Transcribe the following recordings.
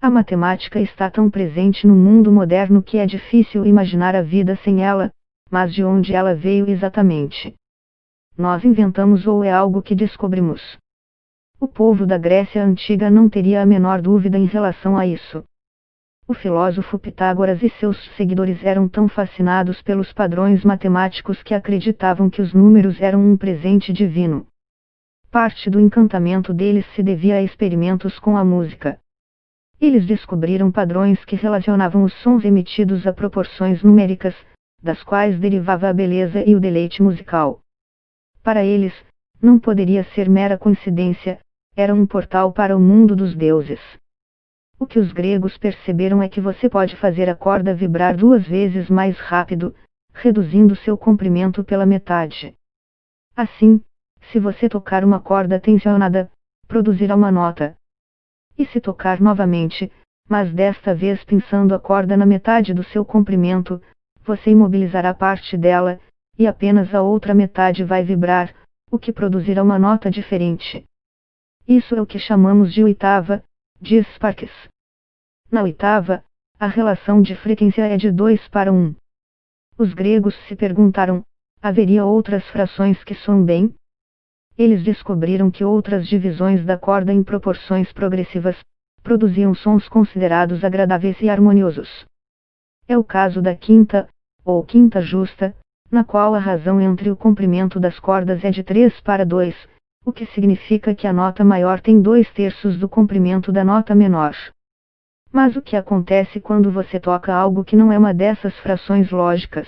A matemática está tão presente no mundo moderno que é difícil imaginar a vida sem ela, mas de onde ela veio exatamente? Nós inventamos ou é algo que descobrimos? O povo da Grécia Antiga não teria a menor dúvida em relação a isso. O filósofo Pitágoras e seus seguidores eram tão fascinados pelos padrões matemáticos que acreditavam que os números eram um presente divino. Parte do encantamento deles se devia a experimentos com a música. Eles descobriram padrões que relacionavam os sons emitidos a proporções numéricas, das quais derivava a beleza e o deleite musical. Para eles, não poderia ser mera coincidência, era um portal para o mundo dos deuses. O que os gregos perceberam é que você pode fazer a corda vibrar 2 vezes mais rápido, reduzindo seu comprimento pela metade. Assim, se você tocar uma corda tensionada, produzirá uma nota. E se tocar novamente, mas desta vez pinçando a corda na metade do seu comprimento, você imobilizará parte dela, e apenas a outra metade vai vibrar, o que produzirá uma nota diferente. Isso é o que chamamos de oitava, diz Sparks. Na oitava, a relação de frequência é de 2:1. Os gregos se perguntaram, haveria outras frações que soam bem? Eles descobriram que outras divisões da corda em proporções progressivas, produziam sons considerados agradáveis e harmoniosos. É o caso da quinta, ou quinta justa, na qual a razão entre o comprimento das cordas é de 3:2, o que significa que a nota maior tem 2/3 do comprimento da nota menor. Mas o que acontece quando você toca algo que não é uma dessas frações lógicas?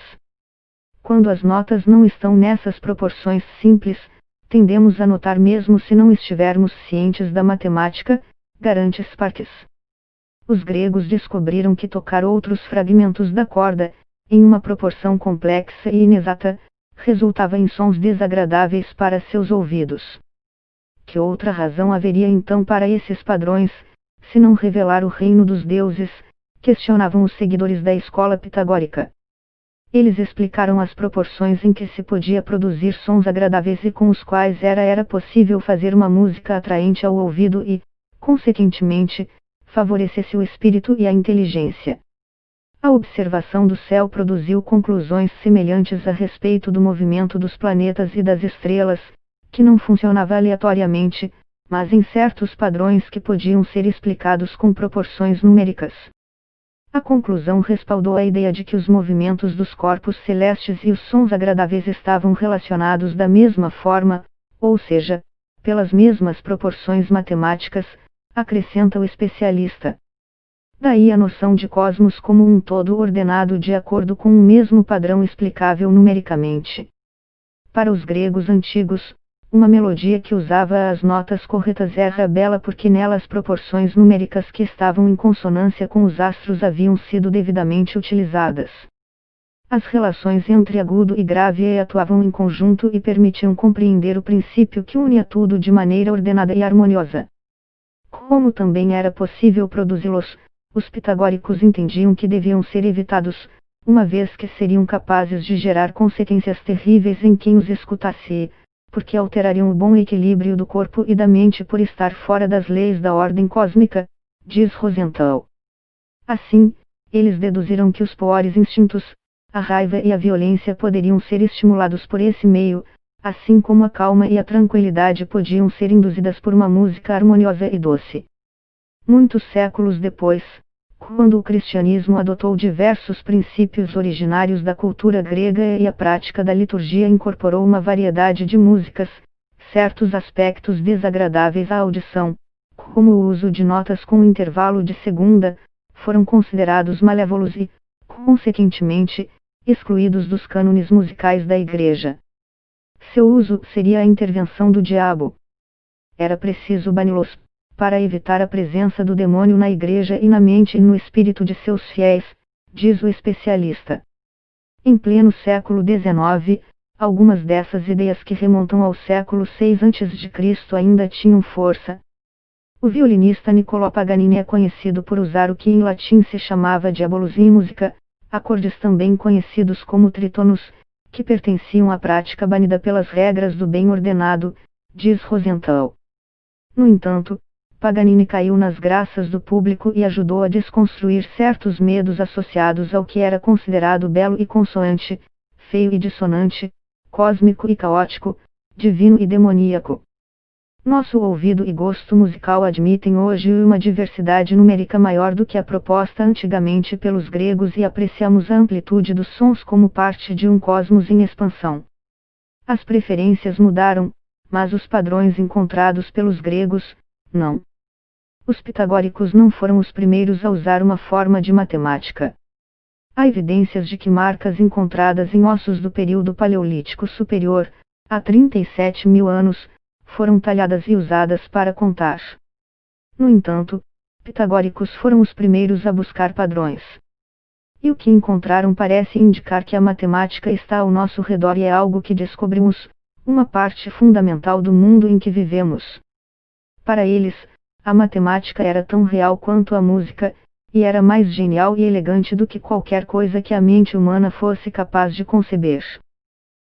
Quando as notas não estão nessas proporções simples, tendemos a notar mesmo se não estivermos cientes da matemática, garante Sparks. Os gregos descobriram que tocar outros fragmentos da corda, em uma proporção complexa e inexata, resultava em sons desagradáveis para seus ouvidos. Que outra razão haveria então para esses padrões, se não revelar o reino dos deuses, questionavam os seguidores da escola pitagórica. Eles explicaram as proporções em que se podia produzir sons agradáveis e com os quais era possível fazer uma música atraente ao ouvido e, consequentemente, favorecesse o espírito e a inteligência. A observação do céu produziu conclusões semelhantes a respeito do movimento dos planetas e das estrelas, que não funcionava aleatoriamente, mas em certos padrões que podiam ser explicados com proporções numéricas. A conclusão respaldou a ideia de que os movimentos dos corpos celestes e os sons agradáveis estavam relacionados da mesma forma, ou seja, pelas mesmas proporções matemáticas, acrescenta o especialista. Daí a noção de cosmos como um todo ordenado de acordo com um mesmo padrão explicável numericamente. Para os gregos antigos, uma melodia que usava as notas corretas era bela porque nela as proporções numéricas que estavam em consonância com os astros haviam sido devidamente utilizadas. As relações entre agudo e grave atuavam em conjunto e permitiam compreender o princípio que unia tudo de maneira ordenada e harmoniosa. Como também era possível produzi-los, os pitagóricos entendiam que deviam ser evitados, uma vez que seriam capazes de gerar consequências terríveis em quem os escutasse, porque alterariam o bom equilíbrio do corpo e da mente por estar fora das leis da ordem cósmica, diz Rosenthal. Assim, eles deduziram que os piores instintos, a raiva e a violência poderiam ser estimulados por esse meio, assim como a calma e a tranquilidade podiam ser induzidas por uma música harmoniosa e doce. Muitos séculos depois, quando o cristianismo adotou diversos princípios originários da cultura grega e a prática da liturgia incorporou uma variedade de músicas, certos aspectos desagradáveis à audição, como o uso de notas com intervalo de segunda, foram considerados malévolos e, consequentemente, excluídos dos cânones musicais da Igreja. Seu uso seria a intervenção do diabo. Era preciso bani-los, para evitar a presença do demônio na Igreja e na mente e no espírito de seus fiéis, diz o especialista. Em pleno século XIX, algumas dessas ideias que remontam ao século VI a.C. ainda tinham força. O violinista Niccolò Paganini é conhecido por usar o que em latim se chamava diabolus in musica, acordes também conhecidos como trítonos, que pertenciam à prática banida pelas regras do bem ordenado, diz Rosenthal. No entanto, Paganini caiu nas graças do público e ajudou a desconstruir certos medos associados ao que era considerado belo e consoante, feio e dissonante, cósmico e caótico, divino e demoníaco. Nosso ouvido e gosto musical admitem hoje uma diversidade numérica maior do que a proposta antigamente pelos gregos e apreciamos a amplitude dos sons como parte de um cosmos em expansão. As preferências mudaram, mas os padrões encontrados pelos gregos, não. Os pitagóricos não foram os primeiros a usar uma forma de matemática. Há evidências de que marcas encontradas em ossos do período Paleolítico Superior, há 37.000 anos, foram talhadas e usadas para contar. No entanto, pitagóricos foram os primeiros a buscar padrões. E o que encontraram parece indicar que a matemática está ao nosso redor e é algo que descobrimos, uma parte fundamental do mundo em que vivemos. Para eles, a matemática era tão real quanto a música, e era mais genial e elegante do que qualquer coisa que a mente humana fosse capaz de conceber.